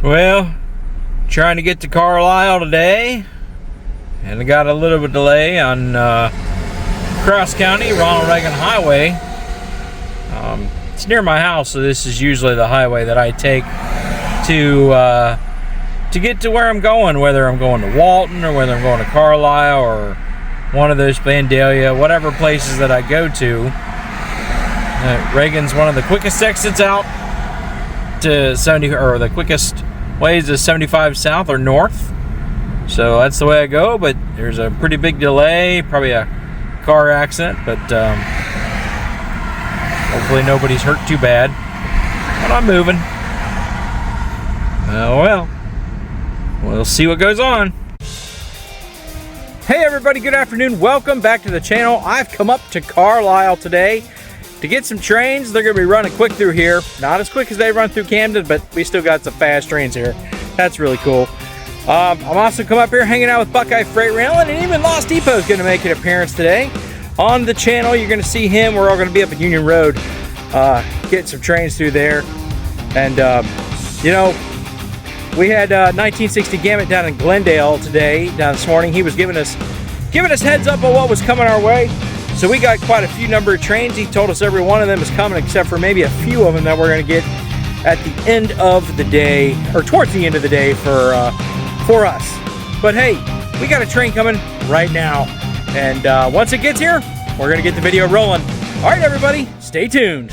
Well, trying to get to Carlisle today, and I got a little bit of delay on Cross County, Ronald Reagan Highway. It's near my house, so this is usually the highway that I take to get to where I'm going, whether I'm going to Walton or whether I'm going to Carlisle or one of those Vandalia, whatever places that I go to. Reagan's one of the quickest exits out to 70, or the quickest ways to 75 south or north. So that's the way I go, but there's a pretty big delay, probably a car accident, but hopefully nobody's hurt too bad. But I'm moving. Well, we'll see what goes on. Hey everybody, good afternoon. Welcome back to the channel. I've come up to Carlisle today to get some trains. They're going to be running quick through here. Not as quick as they run through Camden, but we still got some fast trains here. That's really cool. I'm also come up here hanging out with Buckeye Freight Rail, and even Lost Depot is going to make an appearance today on the channel. You're going to see him. We're all going to be up at Union Road getting some trains through there. And you know, we had 1960 Gamut down in Glendale today, down this morning. He was giving us heads up on what was coming our way. So we got quite a few number of trains. He told us every one of them is coming, except for maybe a few of them that we're going to get at the end of the day, or towards the end of the day for us. But hey, we got a train coming right now, and once it gets here, we're going to get the video rolling. All right, everybody, stay tuned.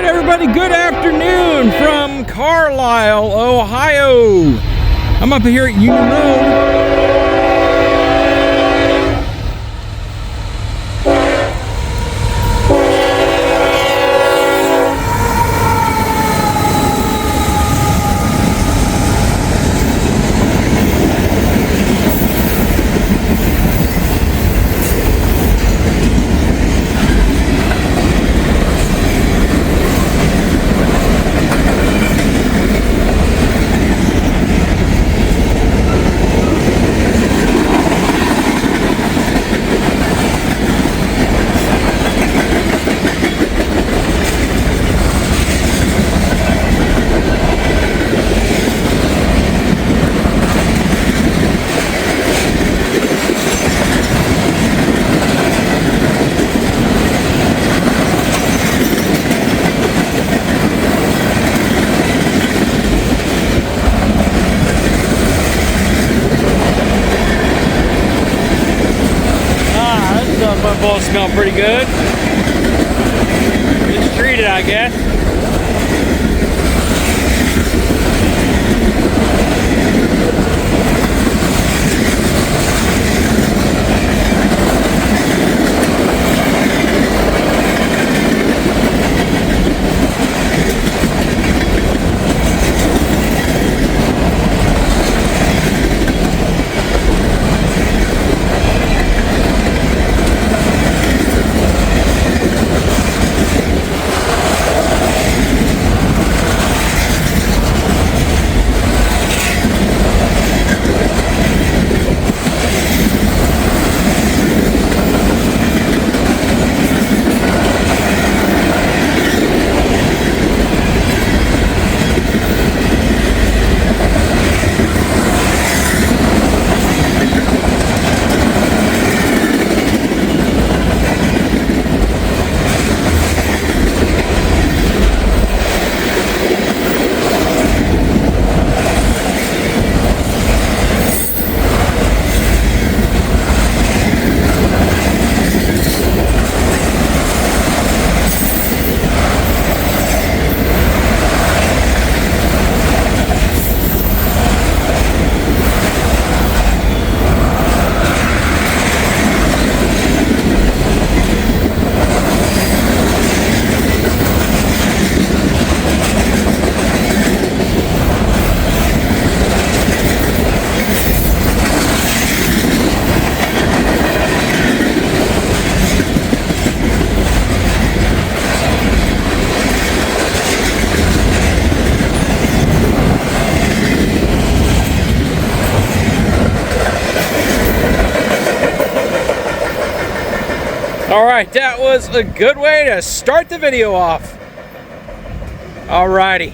Everybody, good afternoon from Carlisle, Ohio. I'm up here at Union Road. Both smell pretty good. Just treated, I guess. right, that was a good way to start the video off. Alrighty.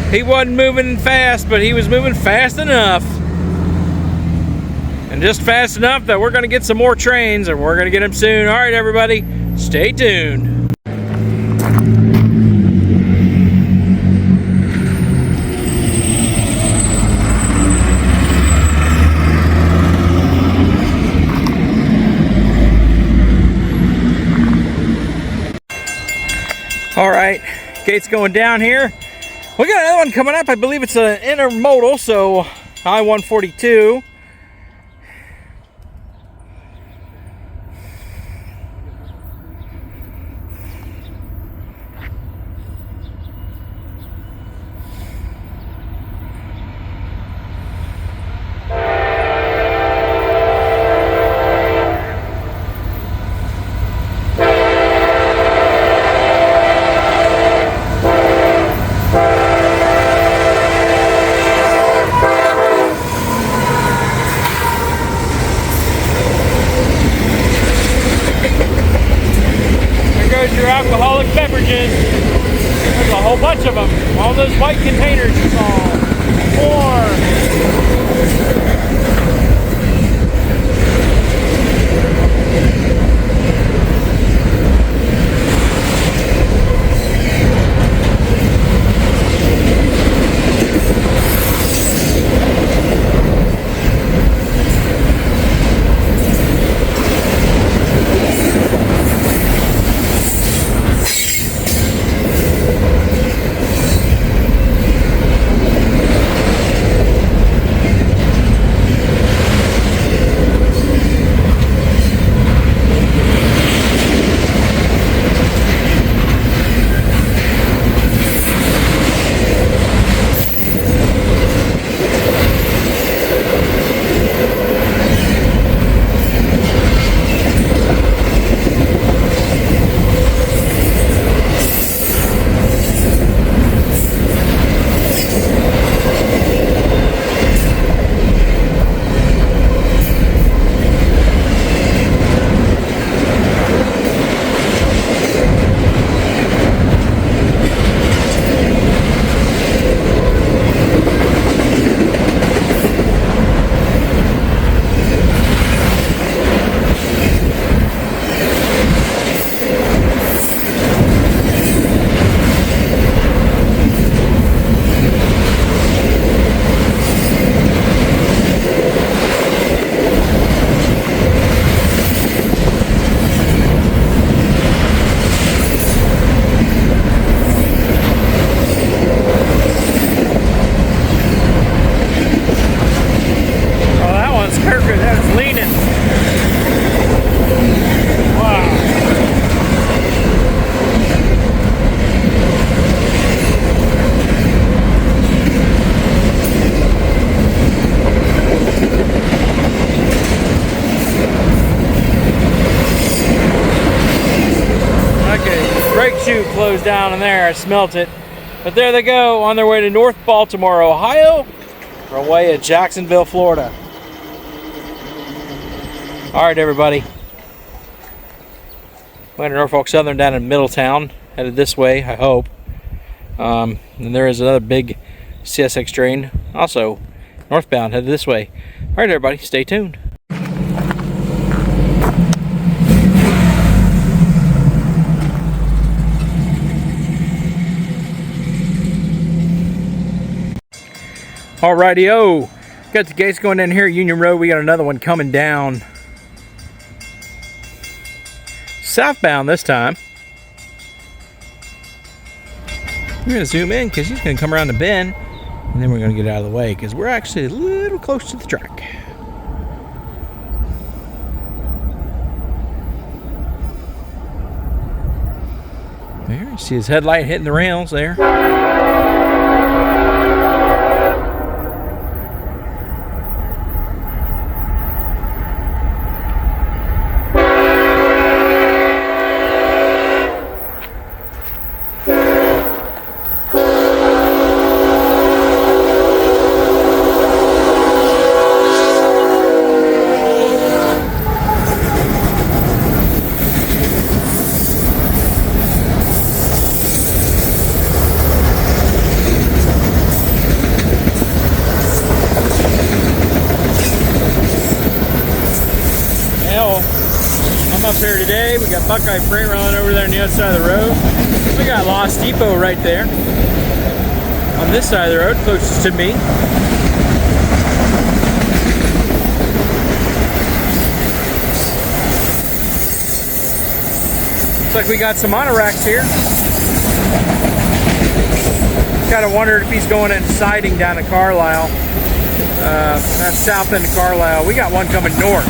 He wasn't moving fast, but he was moving fast enough. And just fast enough that we're gonna get some more trains, and we're gonna get them soon. All right, everybody, stay tuned. All right, gate's going down here. We got another one coming up. I believe it's an intermodal, so I-142. Your alcoholic beverages. There's a whole bunch of them. All those white containers you saw. More. Chute closed down in there. I smelt it. But there they go on their way to North Baltimore, Ohio, our way to Jacksonville, Florida. All right, everybody. We're to Norfolk Southern down in Middletown, headed this way, I hope. And there is another big CSX train, also northbound, headed this way. All right, everybody, stay tuned. Alrighty-o, got the gates going down here at Union Road. We got another one coming down southbound this time. We're gonna zoom in because he's gonna come around the bend, and then we're gonna get out of the way because we're actually a little close to the track. There, you see his headlight hitting the rails there. there today. We got Buckeye Freight rolling over there on the other side of the road. We got Lost Depot right there on this side of the road, closest to me. Looks like we got some monoracks here. Kind of wondered if he's going in siding down to Carlisle. That's south end of Carlisle. We got one coming north.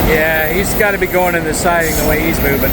Yeah, he's got to be going in the siding the way he's moving.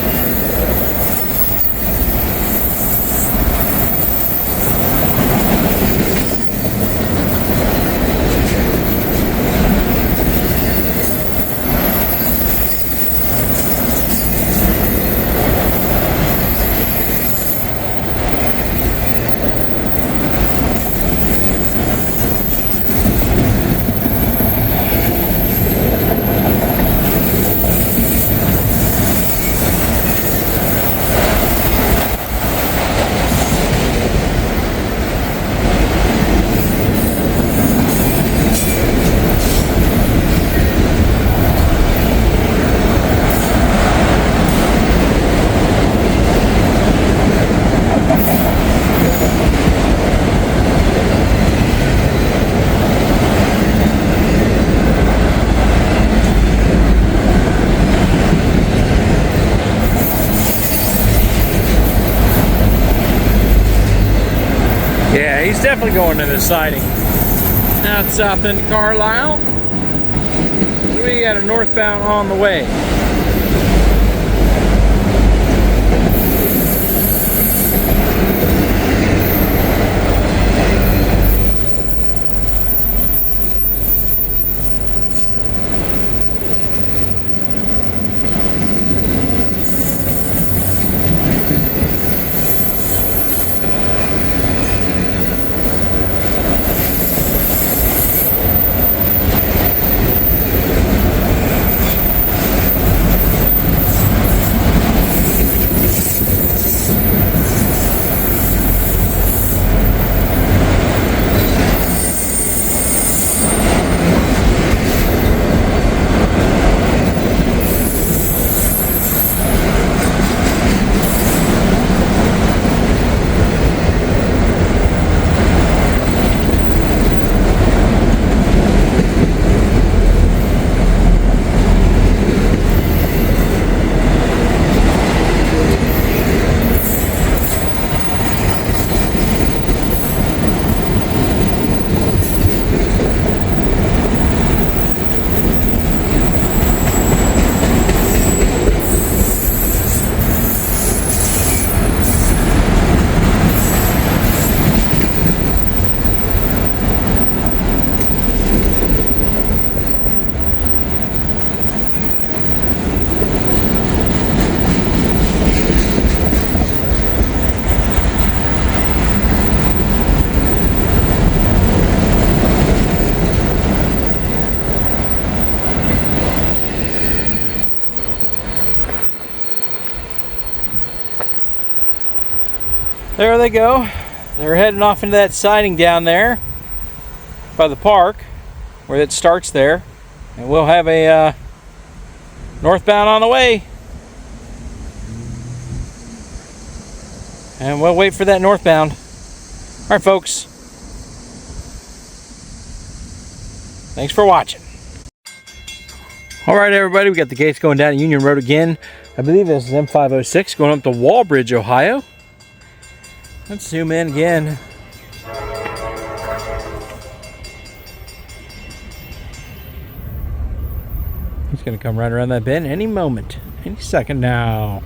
Yeah, he's definitely going to the siding. Now it's south end Carlisle. We got a northbound on the way. There they go. They're heading off into that siding down there by the park where it starts there. And we'll have a northbound on the way. And we'll wait for that northbound. All right, folks. Thanks for watching. All right, everybody. We got the gates going down Union Road again. I believe this is M506 going up to Walbridge, Ohio. Let's zoom in again. He's going to come right around that bend any moment, any second now.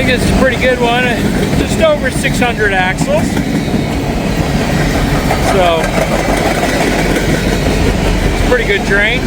think this is a pretty good one. Just over 600 axles. So, it's a pretty good train.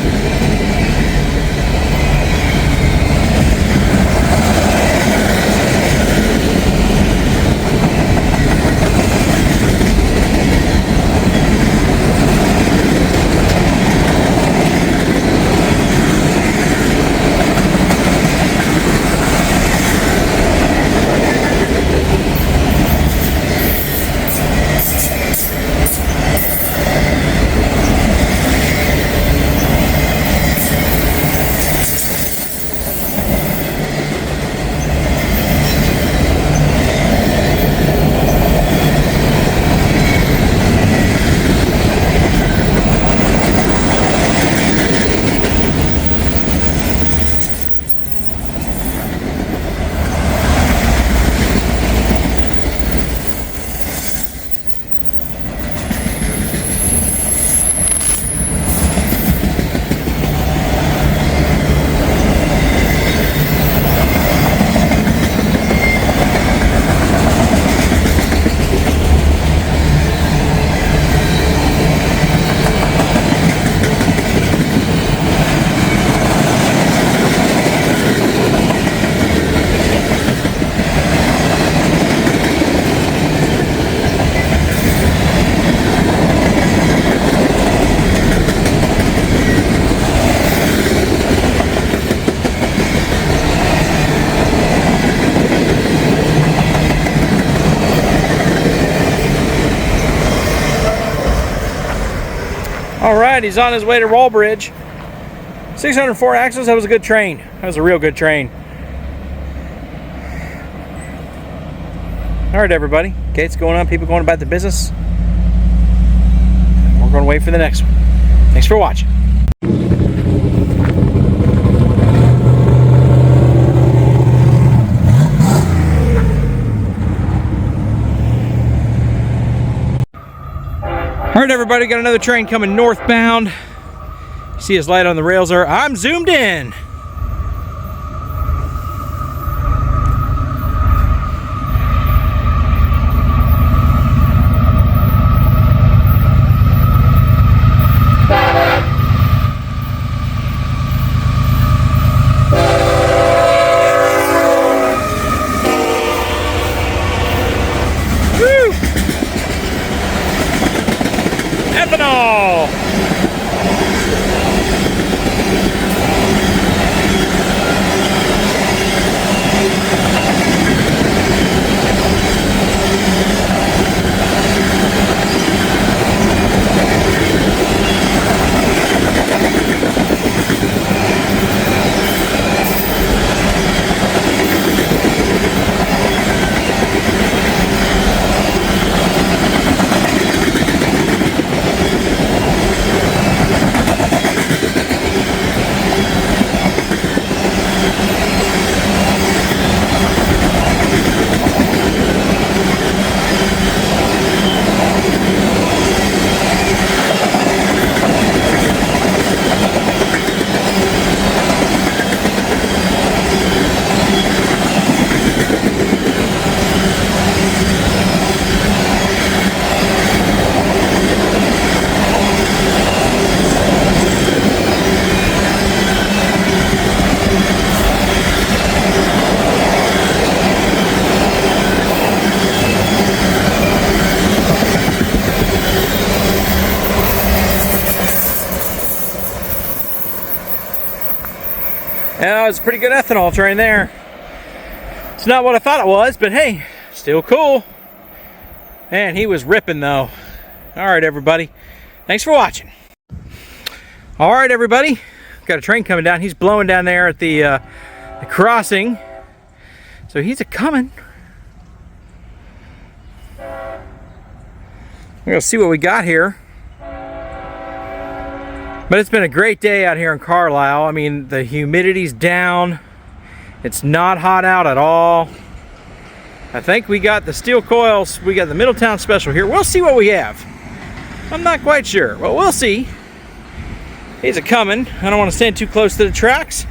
Alright, he's on his way to Rollbridge. 604 axles, that was a good train. That was a real good train. Alright everybody, gates going on, people going about their business. We're going to wait for the next one. Thanks for watching. Alright everybody, got another train coming northbound. See his light on the rails there. I'm zoomed in. Woo! Ethanol! Yeah, it's a pretty good ethanol train there. It's not what I thought it was, but hey, still cool. Man, he was ripping though. Alright everybody, thanks for watching. Alright everybody, got a train coming down. He's blowing down there at the crossing. So he's a-coming. We're gonna see what we got here. But it's been a great day out here in Carlisle. I mean, the humidity's down. It's not hot out at all. I think we got the steel coils. We got the Middletown special here. We'll see what we have. I'm not quite sure. Well, we'll see. He's a-coming. I don't want to stand too close to the tracks.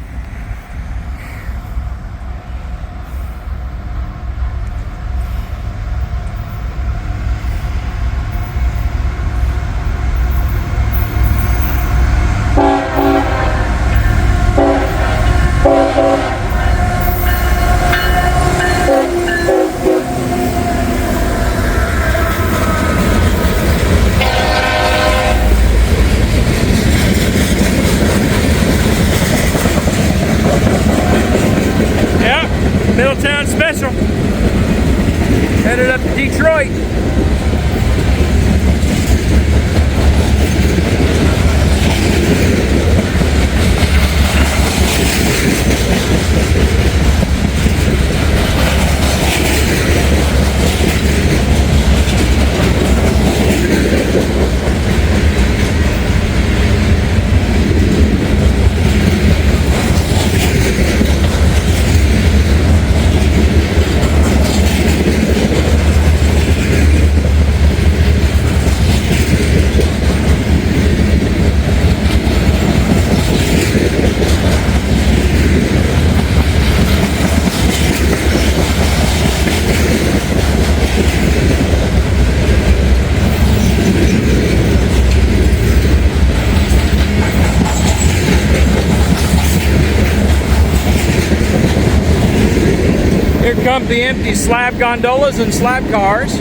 Here come the empty slab gondolas and slab cars.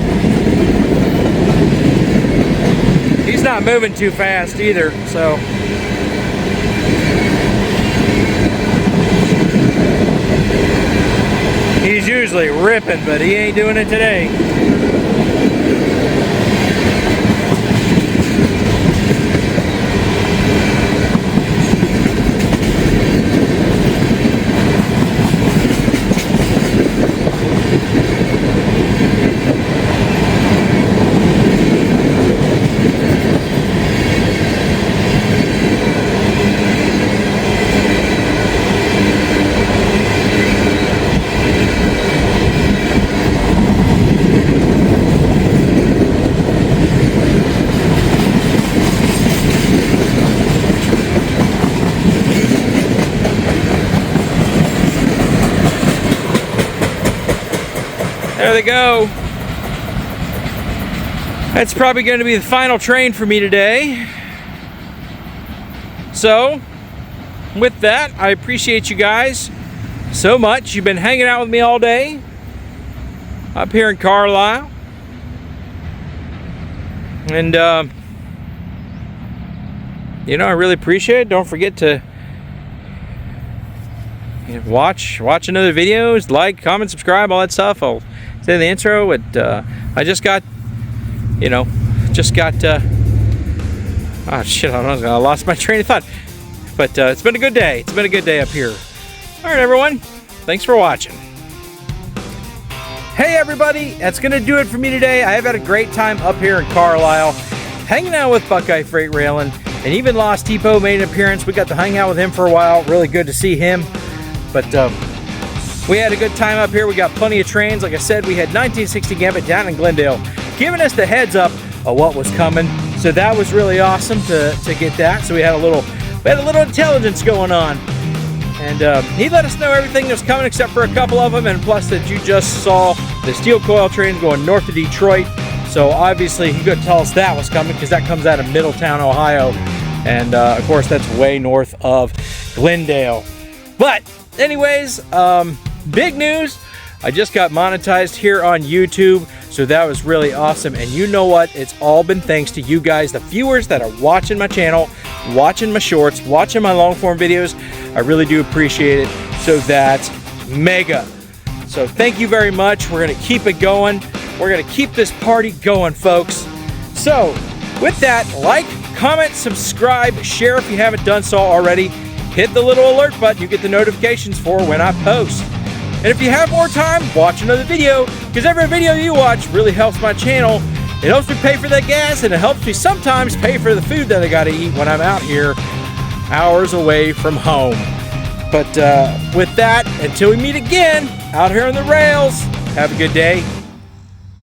He's not moving too fast either, so. He's usually ripping, but he ain't doing it today. There they go. That's probably going to be the final train for me today. So, with that, I appreciate you guys so much. You've been hanging out with me all day up here in Carlisle. And, you know, I really appreciate it. Don't forget to watch another videos, like, comment, subscribe, all that stuff. I'll say in the intro, I just got, oh shit, I lost my train of thought. But it's been a good day. It's been a good day up here. All right, everyone. Thanks for watching. Hey, everybody. That's going to do it for me today. I have had a great time up here in Carlisle, hanging out with Buckeye Freight Railin', and even Lost Depot made an appearance. We got to hang out with him for a while. Really good to see him. But we had a good time up here. We got plenty of trains. Like I said, we had 1960 Gambit down in Glendale, giving us the heads up of what was coming. So that was really awesome to get that. So we had a little intelligence going on. And he let us know everything that was coming except for a couple of them. And plus that you just saw the steel coil train going north of Detroit. So obviously he could tell us that was coming because that comes out of Middletown, Ohio. And of course that's way north of Glendale. But anyways, big news. I just got monetized here on YouTube, so that was really awesome. And you know what? It's all been thanks to you guys, the viewers that are watching my channel, watching my shorts, watching my long form videos. I really do appreciate it. So that's mega. So thank you very much. We're gonna keep it going. We're gonna keep this party going, folks. So with that, like, comment, subscribe, share if you haven't done so already. Hit the little alert button. You get the notifications for when I post. And if you have more time, watch another video, because every video you watch really helps my channel. It helps me pay for that gas, and it helps me sometimes pay for the food that I gotta eat when I'm out here hours away from home. But with that, until we meet again out here on the rails, have a good day.